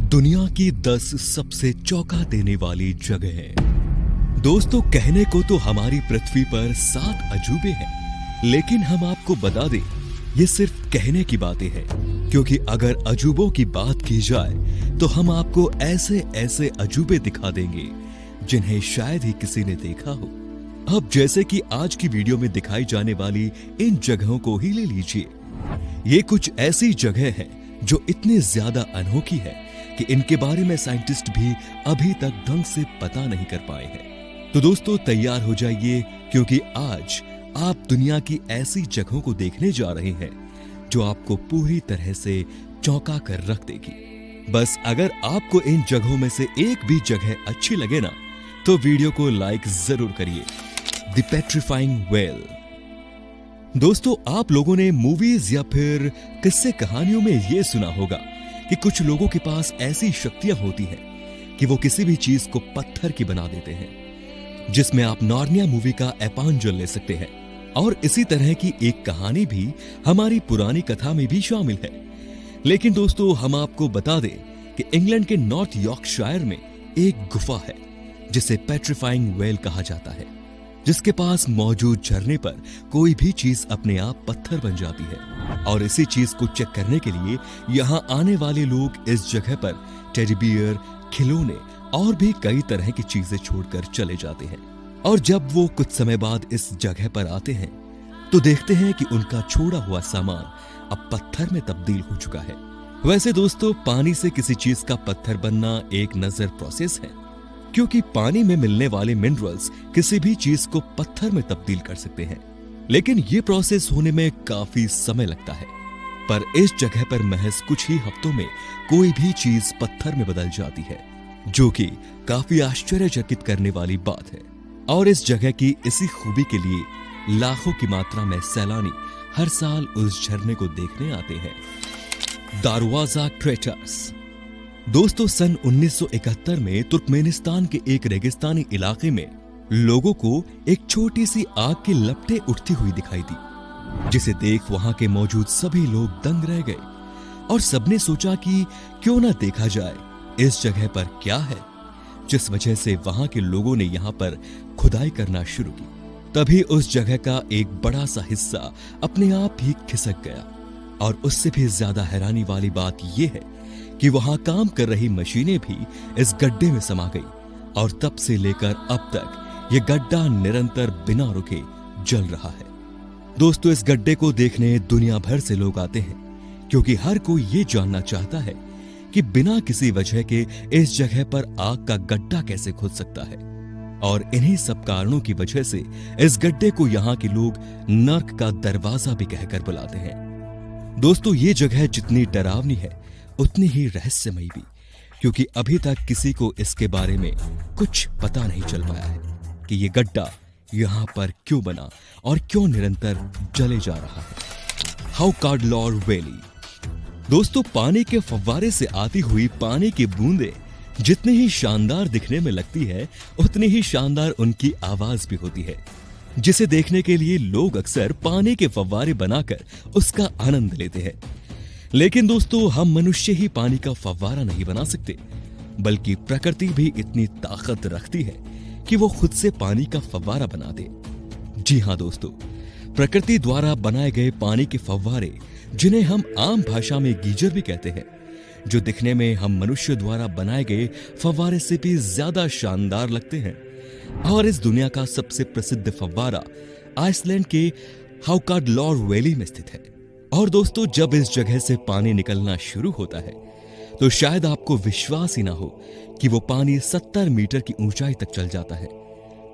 दुनिया की 10 सबसे चौंका देने वाली जगहें। दोस्तों, कहने को तो हमारी पृथ्वी पर 7 अजूबे हैं, लेकिन हम आपको बता दें ये सिर्फ कहने की बातें हैं, क्योंकि अगर अजूबों की बात की जाए तो हम आपको ऐसे ऐसे अजूबे दिखा देंगे जिन्हें शायद ही किसी ने देखा हो। अब जैसे कि आज की वीडियो में दिखाई जाने वाली इन जगहों को ही ले लीजिए। ये कुछ ऐसी जगह है जो इतनी ज्यादा अनोखी है कि इनके बारे में साइंटिस्ट भी अभी तक ढंग से पता नहीं कर पाए हैं। तो दोस्तों, तैयार हो जाइए, क्योंकि आज आप दुनिया की ऐसी जगहों को देखने जा रहे हैं जो आपको पूरी तरह से चौंका कर रख देगी। बस अगर आपको इन जगहों में से एक भी जगह अच्छी लगे ना, तो वीडियो को लाइक जरूर करिए। The petrifying well. दोस्तों, आप लोगों ने मूवीज या फिर किस्से कहानियों में यह सुना होगा कि कुछ लोगों के पास ऐसी शक्तियां होती हैं कि वो किसी भी चीज को पत्थर की बना देते हैं, जिसमें आप नार्निया मूवी का एपांजल ले सकते हैं। और इसी तरह की एक कहानी भी हमारी पुरानी कथा में भी शामिल है। लेकिन दोस्तों, हम आपको बता दें कि इंग्लैंड के नॉर्थ यॉर्कशायर में एक गुफा है जिसे पेट्रीफाइंग वेल कहा जाता है, जिसके पास मौजूद झरने पर कोई भी चीज अपने आप पत्थर बन जाती है। और इसी चीज को चेक करने के लिए यहाँ आने वाले लोग इस जगह पर टेडी बियर, खिलौने और भी कई तरह की चीजें छोड़कर चले जाते हैं। और जब वो कुछ समय बाद इस जगह पर आते हैं तो देखते हैं कि उनका छोड़ा हुआ सामान अब पत्थर में तब्दील हो चुका है। वैसे दोस्तों, पानी से किसी चीज का पत्थर बनना एक नजर प्रोसेस है, क्योंकि पानी में मिलने वाले मिनरल्स किसी भी चीज को पत्थर में तब्दील कर सकते हैं, लेकिन ये प्रोसेस होने में काफी समय लगता है। पर इस जगह पर महज कुछ ही हफ्तों में कोई भी चीज पत्थर में बदल जाती है, जो कि काफी आश्चर्यचकित करने वाली बात है। और इस जगह की इसी खूबी के लिए लाखों की मात्रा में सैलानी हर साल उस झरने को देखने आते हैं। दारवाजा क्रेटर्स। दोस्तों, सन 1971 में तुर्कमेनिस्तान के एक रेगिस्तानी इलाके में लोगों को एक छोटी सी आग की लपटें उठती हुई दिखाई दी, जिसे देख वहां के मौजूद सभी लोग दंग रह गए और सबने सोचा कि क्यों ना देखा जाए इस जगह पर क्या है, जिस वजह से वहां के लोगों ने यहां पर खुदाई करना शुरू की। तभी उस जगह का एक बड़ा सा हिस्सा अपने आप ही खिसक गया। और उससे भी ज्यादा हैरानी वाली बात यह है कि वहां काम कर रही मशीनें भी इस गड्ढे में समा गई और तब से लेकर अब तक ये गड्ढा निरंतर बिना रुके जल रहा है। दोस्तों, इस गड्ढे को देखने दुनिया भर से लोग आते हैं, क्योंकि हर कोई ये जानना चाहता है कि बिना किसी वजह के इस जगह पर आग का गड्ढा कैसे खुद सकता है। और इन्हीं सब कारणों की वजह से इस गड्ढे को यहाँ के लोग नर्क का दरवाजा भी कहकर बुलाते हैं। दोस्तों, ये जगह जितनी डरावनी है उतनी ही रहस्यमयी भी, क्योंकि अभी तक किसी को इसके बारे में कुछ पता नहीं चल पाया है कि ये गड्ढा यहाँ पर क्यों बना और क्यों निरंतर जले जा रहा है। हाउकाडलॉर वैली। दोस्तों, पानी के फव्वारे से आती हुई पानी की बूंदें जितनी ही शानदार दिखने में लगती है, उतनी ही शानदार उनकी आवाज भी होती है, जिसे देखने के लिए लोग अक्सर पानी के फव्वारे बनाकर उसका आनंद लेते हैं। लेकिन दोस्तों, हम मनुष्य ही पानी का फव्वारा नहीं बना सकते, बल्कि प्रकृति भी इतनी ताकत रखती है कि वो खुद से पानी का फव्वारा बना दे। जी हाँ दोस्तों, प्रकृति द्वारा बनाए गए पानी के फव्वारे, जिन्हें हम आम भाषा में गीजर भी कहते हैं, जो दिखने में हम मनुष्य द्वारा बनाए गए फव्वारे से भी ज्यादा शानदार लगते हैं। और इस दुनिया का सबसे प्रसिद्ध फव्वारा आइसलैंड के हाउकाडलॉर वैली में स्थित है। और दोस्तों, जब इस जगह से पानी निकलना शुरू होता है तो शायद आपको विश्वास ही ना हो कि वो पानी 70 मीटर की ऊंचाई तक चल जाता है।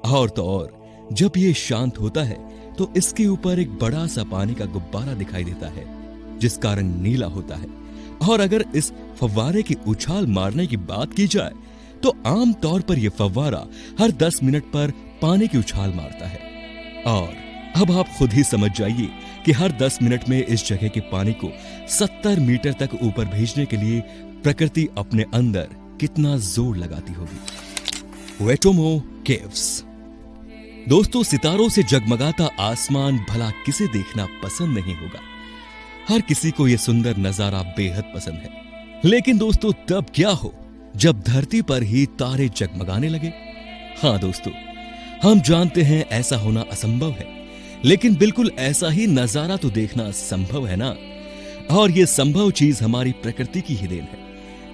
और तो और जब ये शांत होता है तो इसके ऊपर एक बड़ा सा पानी का गुब्बारा दिखाई देता है, जिसका रंग नीला होता है। और अगर इस फव्वारे की उछाल मारने की बात की जाए तो आम तौर पर यह फव्वारा हर 10 मिनट पर पानी की उछाल मारता है। और अब आप खुद ही समझ जाइए कि हर 10 मिनट में इस जगह के पानी को 70 मीटर तक ऊपर भेजने के लिए प्रकृति अपने अंदर कितना जोर लगाती होगी। वेटोमो केव्स। दोस्तों, सितारों से जगमगाता आसमान भला किसे देखना पसंद नहीं होगा। हर किसी को यह सुंदर नजारा बेहद पसंद है, लेकिन दोस्तों तब क्या हो जब धरती पर ही तारे जगमगाने लगे। हाँ दोस्तों, हम जानते हैं ऐसा होना असंभव है, लेकिन बिल्कुल ऐसा ही नजारा तो देखना संभव है ना। और ये संभव चीज हमारी प्रकृति की ही देन है,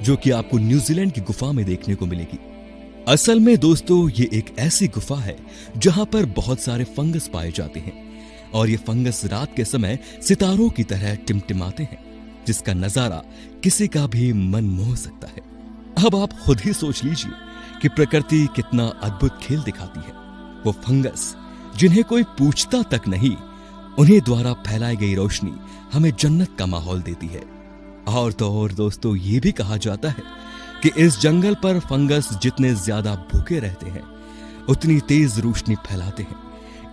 जो कि आपको न्यूजीलैंड की गुफा में देखने को मिलेगी। असल में दोस्तों ये एक ऐसी गुफा है जहां पर बहुत सारे फंगस पाए जाते हैं, और ये फंगस रात के समय सितारों की तरह टिमटिमाते हैं, जिसका नजारा किसी का भी मन मोह सकता है। अब आप खुद ही सोच लीजिए कि प्रकृति कितना अद्भुत खेल दिखाती है। वो फंगस जिन्हें कोई पूछता तक नहीं, उन्हें द्वारा फैलाई गई रोशनी हमें जन्नत का माहौल देती है। और तो और दोस्तों ये भी कहा जाता है कि इस जंगल पर फंगस जितने ज्यादा भूखे रहते हैं, उतनी तेज रोशनी फैलाते हैं।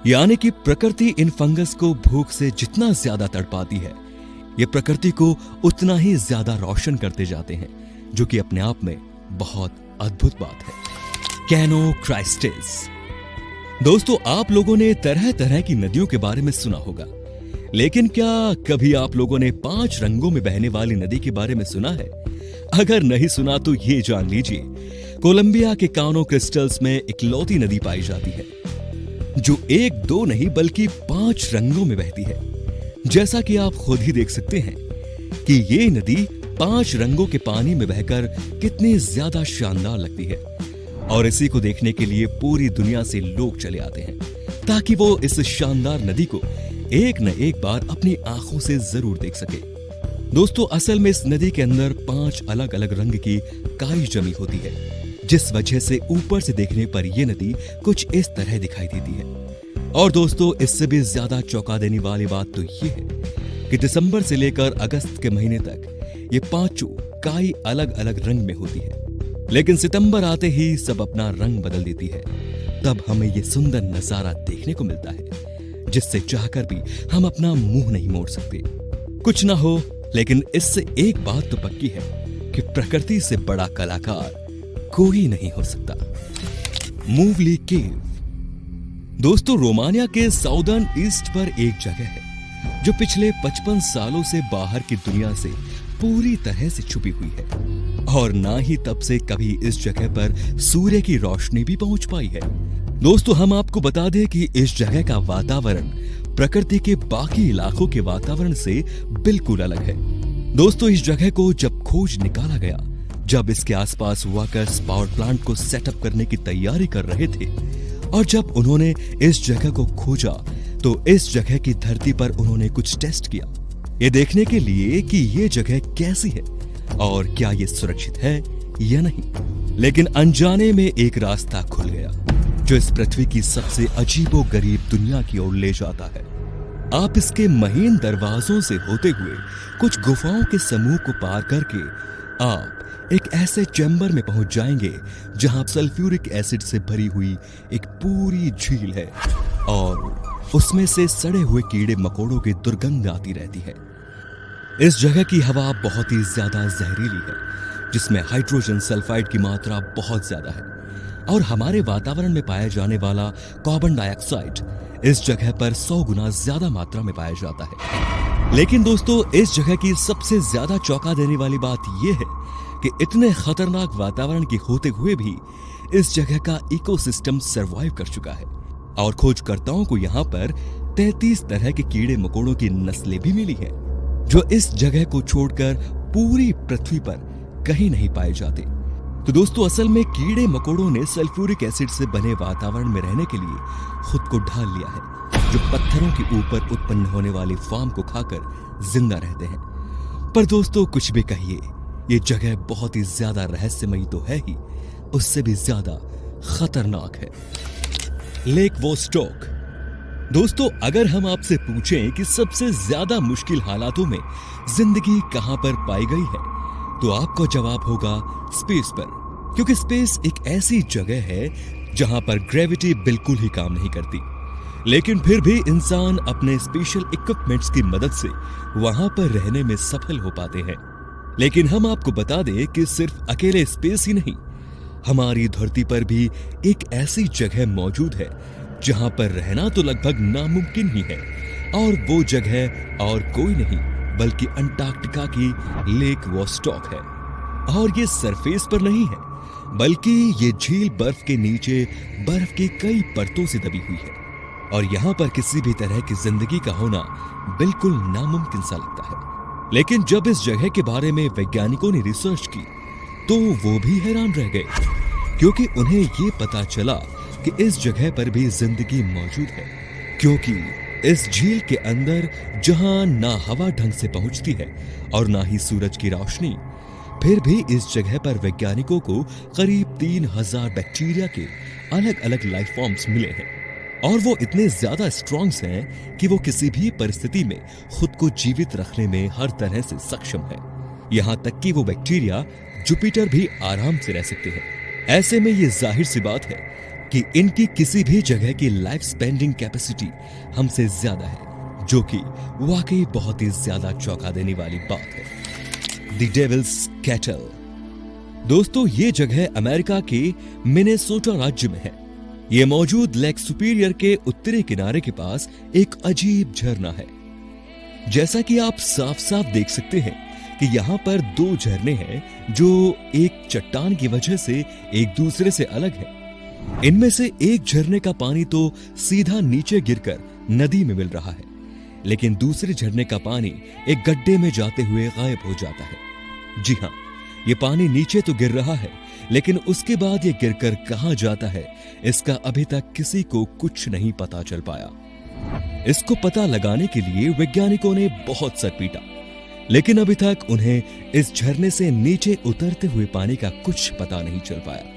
यानी कि प्रकृति इन फंगस को भूख से जितना ज्यादा तड़पाती है, ये प्रकृति को उतना ही ज्यादा रोशन करते जाते हैं, जो कि अपने आप में बहुत अद्भुत बात है। कैनोक्राइस्टिस। दोस्तों आप लोगों ने तरह तरह की नदियों के बारे में सुना होगा, लेकिन क्या कभी आप लोगों ने 5 रंगों में बहने वाली नदी के बारे में सुना है? अगर नहीं सुना तो ये जान लीजिए, कोलंबिया के कानो क्रिस्टल्स में इकलौती नदी पाई जाती है जो 1-2 नहीं बल्कि 5 रंगों में बहती है। जैसा कि आप खुद ही देख सकते हैं कि ये नदी 5 रंगों के पानी में बहकर कितनी ज्यादा शानदार लगती है, और इसी को देखने के लिए पूरी दुनिया से लोग चले आते हैं ताकि वो इस शानदार नदी को एक न एक बार अपनी आंखों से जरूर देख सके। दोस्तों असल में इस नदी के अंदर 5 अलग अलग रंग की काई जमी होती है, जिस वजह से ऊपर से देखने पर यह नदी कुछ इस तरह दिखाई देती है। और दोस्तों इससे भी ज्यादा चौंका देने वाली बात तो ये है कि दिसंबर से लेकर अगस्त के महीने तक ये 5 काई अलग अलग रंग में होती है, लेकिन सितंबर आते ही सब अपना रंग बदल देती है। तब हमें ये सुंदर नजारा देखने को मिलता है, जिससे चाहकर भी हम अपना मुंह नहीं मोड़ सकते। कुछ ना हो, लेकिन इससे एक बात तो पक्की है कि प्रकृति से बड़ा कलाकार कोई नहीं हो सकता। मूवली केव। दोस्तों रोमानिया के साउदर्न ईस्ट पर एक जगह है जो पिछले 55 सालों से बाहर की दुनिया से पूरी तरह से छुपी हुई है, और ना ही तब से कभी इस जगह पर सूर्य की रोशनी भी पहुंच पाई है। दोस्तों हम आपको बता दें कि इस जगह का वातावरण प्रकृति के बाकी इलाकों के वातावरण से बिल्कुल अलग है। दोस्तों इस जगह को जब खोज निकाला गया, जब इसके आसपास वर्कर्स पावर प्लांट को सेटअप करने की तैयारी कर रहे थे, और जब उन्होंने इस जगह को खोजा तो इस जगह की धरती पर उन्होंने कुछ टेस्ट किया, ये देखने के लिए कि ये जगह कैसी है और क्या ये सुरक्षित है या नहीं। लेकिन अनजाने में एक रास्ता खुल गया जो इस पृथ्वी की सबसे अजीबोगरीब दुनिया की ओर ले जाता है। आप इसके महीन दरवाजों से होते हुए कुछ गुफाओं के समूह को पार करके आप एक ऐसे चैम्बर में पहुंच जाएंगे जहां सल्फ्यूरिक एसिड से भरी हुई एक पूरी झील है, और उसमें से सड़े हुए कीड़े मकोड़ों की दुर्गंध आती रहती है। इस जगह की हवा बहुत ही ज्यादा जहरीली है, जिसमें हाइड्रोजन सल्फाइड की मात्रा बहुत ज्यादा है, और हमारे वातावरण में पाया जाने वाला कार्बन डाइऑक्साइड इस जगह पर 100 गुना ज्यादा मात्रा में पाया जाता है। लेकिन दोस्तों इस जगह की सबसे ज्यादा चौंका देने वाली बात यह है कि इतने खतरनाक वातावरण के होते हुए भी इस जगह का इकोसिस्टम सरवाइव कर चुका है, और खोजकर्ताओं को यहाँ पर 33 तरह के कीड़े मकोड़ों की नस्लें भी मिली हैं, जो इस जगह को छोड़कर पूरी पृथ्वी पर कहीं नहीं पाए जाते। तो दोस्तों असल में कीड़े मकोड़ों ने सल्फ्यूरिक एसिड से बने वातावरण में रहने के लिए खुद को ढाल लिया है, जो पत्थरों के ऊपर उत्पन्न होने वाली फार्म को खाकर जिंदा रहते हैं। पर दोस्तों कुछ भी कहिए, ये जगह बहुत ही ज्यादा रहस्यमयी तो है ही, उससे भी ज्यादा खतरनाक है। Lake Vostok. दोस्तों अगर हम आपसे पूछें कि सबसे ज्यादा मुश्किल हालातों में जिंदगी कहां पर पाई गई है, तो आपका जवाब होगा स्पेस पर, क्योंकि स्पेस एक ऐसी जगह है जहां पर ग्रेविटी बिल्कुल ही काम नहीं करती, लेकिन फिर भी इंसान अपने स्पेशल इक्विपमेंट्स की मदद से वहां पर रहने में सफल हो पाते हैं। लेकिन हम आपको बता दें कि सिर्फ अकेले स्पेस ही नहीं, हमारी धरती पर भी एक ऐसी जगह मौजूद है जहां पर रहना तो लगभग नामुमकिन ही है, और वो जगह और कोई नहीं बल्कि अंटार्कटिका की लेक वोस्टॉक है। और ये सरफेस पर नहीं है, बल्कि ये झील बर्फ के नीचे बर्फ की कई परतों से दबी हुई है और यहाँ पर किसी भी तरह की जिंदगी का होना बिल्कुल नामुमकिन सा लगता है। लेकिन जब इस जगह के बारे में वैज्ञानिकों ने रिसर्च की तो वो भी हैरान रह गए, क्योंकि उन्हें ये पता चला कि इस जगह पर भी जिंदगी मौजूद है। क्योंकि इस झील के अंदर जहां ना हवा ढंग से पहुंचती है और ना ही सूरज की रोशनी, फिर भी इस जगह पर वैज्ञानिकों को करीब 3000 बैक्टीरिया के अलग अलग लाइफ फॉर्म्स मिले हैं और वो इतने ज्यादा स्ट्रॉन्ग्स हैं कि वो किसी भी परिस्थिति में खुद को जीवित रखने में हर तरह से सक्षम है। यहाँ तक कि वो बैक्टीरिया जुपिटर भी आराम से रह सकते हैं। ऐसे में ये जाहिर सी बात है कि इनकी किसी भी जगह की लाइफ स्पेंडिंग कैपेसिटी हमसे ज्यादा है, जो कि वाकई बहुत ही ज्यादा चौंका देने वाली बात है। The devil's cattle. दोस्तों, ये जगह अमेरिका के मिनेसोटा राज्य में है। ये मौजूद लेक सुपीरियर के उत्तरी किनारे के पास एक अजीब झरना है। जैसा कि आप साफ साफ देख सकते हैं कि यहाँ पर 2 झरने हैं जो एक चट्टान की वजह से एक दूसरे से अलग है। इनमें से एक झरने का पानी तो सीधा नीचे गिरकर नदी में मिल रहा है, लेकिन दूसरे झरने का पानी एक गड्ढे में जाते हुए गायब हो जाता है। जी हाँ, ये पानी नीचे तो गिर रहा है, लेकिन उसके बाद ये गिरकर कहां जाता है इसका अभी तक किसी को कुछ नहीं पता चल पाया। इसको पता लगाने के लिए वैज्ञानिकों ने बहुत सर पीटा, लेकिन अभी तक उन्हें इस झरने से नीचे उतरते हुए पानी का कुछ पता नहीं चल पाया।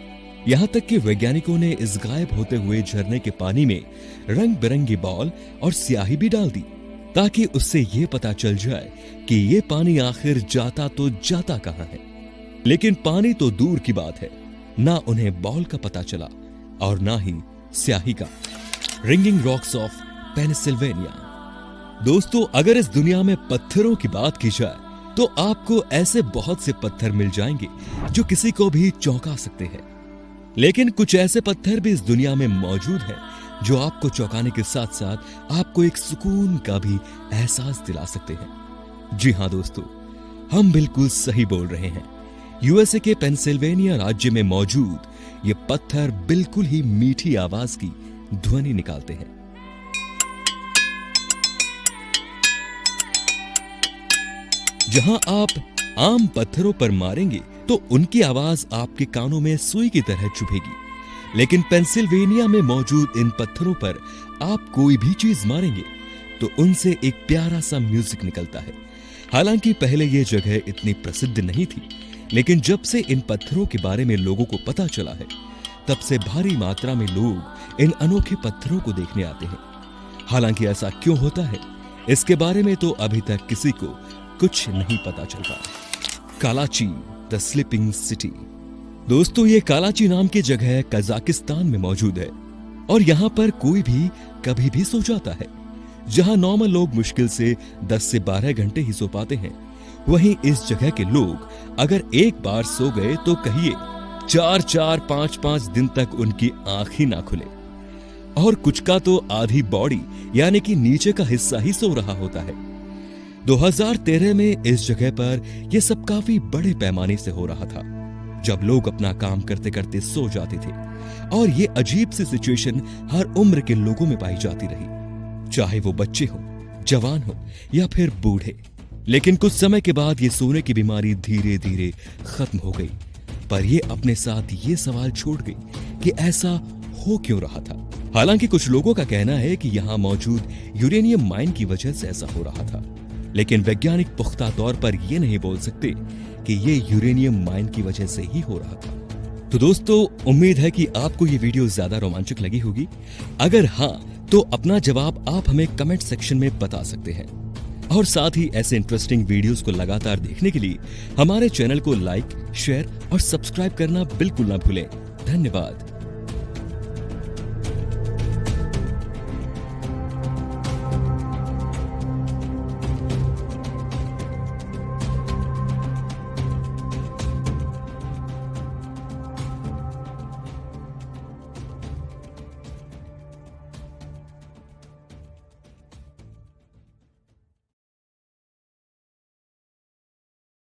यहाँ तक कि वैज्ञानिकों ने इस गायब होते हुए झरने के पानी में रंग बिरंगी बॉल और स्याही भी डाल दी, ताकि उससे ये पता चल जाए कि ये पानी आखिर जाता तो जाता कहां है। लेकिन पानी तो दूर की बात है, ना उन्हें बॉल का पता चला और ना ही स्याही का। Ringing rocks of Pennsylvania. दोस्तों, अगर इस दुनिया में पत्थरों की बात की जाए तो आपको ऐसे बहुत से पत्थर मिल जाएंगे जो किसी को भी चौंका सकते हैं। लेकिन कुछ ऐसे पत्थर भी इस दुनिया में मौजूद हैं जो आपको चौंकाने के साथ साथ आपको एक सुकून का भी एहसास दिला सकते हैं। जी हां दोस्तों, हम बिल्कुल सही बोल रहे हैं। यूएसए के पेंसिल्वेनिया राज्य में मौजूद ये पत्थर बिल्कुल ही मीठी आवाज की ध्वनि निकालते हैं। जहां आप आम पत्थरों पर मारेंगे तो उनकी आवाज आपके कानों में सुई की तरह चुभेगी, लेकिन पेंसिल्वेनिया में मौजूद इन पत्थरों पर आप कोई भी चीज मारेंगे तो उनसे एक प्यारा सा म्यूजिक निकलता है। हालांकि पहले यह जगह इतनी प्रसिद्ध नहीं थी, लेकिन जब से इन पत्थरों के बारे में लोगों को पता चला है, तब से भारी मात्रा में लोग इन अनोखे पत्थरों को देखने आते हैं। हालांकि ऐसा क्यों होता है, इसके बारे में तो अभी तक किसी को कुछ नहीं पता चल पाया। कालाची द स्लीपिंग सिटी। दोस्तों, ये कालाची नाम की जगह कजाकिस्तान में मौजूद है और यहाँ पर कोई भी कभी भी सो जाता है। जहाँ नॉर्मल लोग मुश्किल से 10 से 12 घंटे ही सो पाते हैं, वहीं इस जगह के लोग अगर एक बार सो गए तो कहिए 4-4, 5-5 दिन तक उनकी आंख ही ना खुले। और कुछ का तो आधी बॉडी यानी कि नीचे का हिस्सा ही सो रहा होता है। 2013 में इस जगह पर यह सब काफी बड़े पैमाने से हो रहा था, जब लोग अपना काम करते करते सो जाते थे और ये अजीब सी सिचुएशन हर उम्र के लोगों में पाई जाती रही, चाहे वो बच्चे हो, जवान हो या फिर बूढ़े। लेकिन कुछ समय के बाद ये सोने की बीमारी धीरे धीरे खत्म हो गई, पर ये अपने साथ ये सवाल छोड़ गई कि ऐसा हो क्यों रहा था। हालांकि कुछ लोगों का कहना है कि यहाँ मौजूद यूरेनियम माइन की वजह से ऐसा हो रहा था, लेकिन वैज्ञानिक पुख्ता तौर पर यह नहीं बोल सकते कि ये यूरेनियम माइन की वजह से ही हो रहा था। तो दोस्तों, उम्मीद है कि आपको ये वीडियो ज्यादा रोमांचक लगी होगी। अगर हाँ, तो अपना जवाब आप हमें कमेंट सेक्शन में बता सकते हैं। और साथ ही ऐसे इंटरेस्टिंग वीडियोस को लगातार देखने के लिए हमारे चैनल को लाइक, शेयर और सब्सक्राइब करना बिल्कुल ना भूलें। धन्यवाद।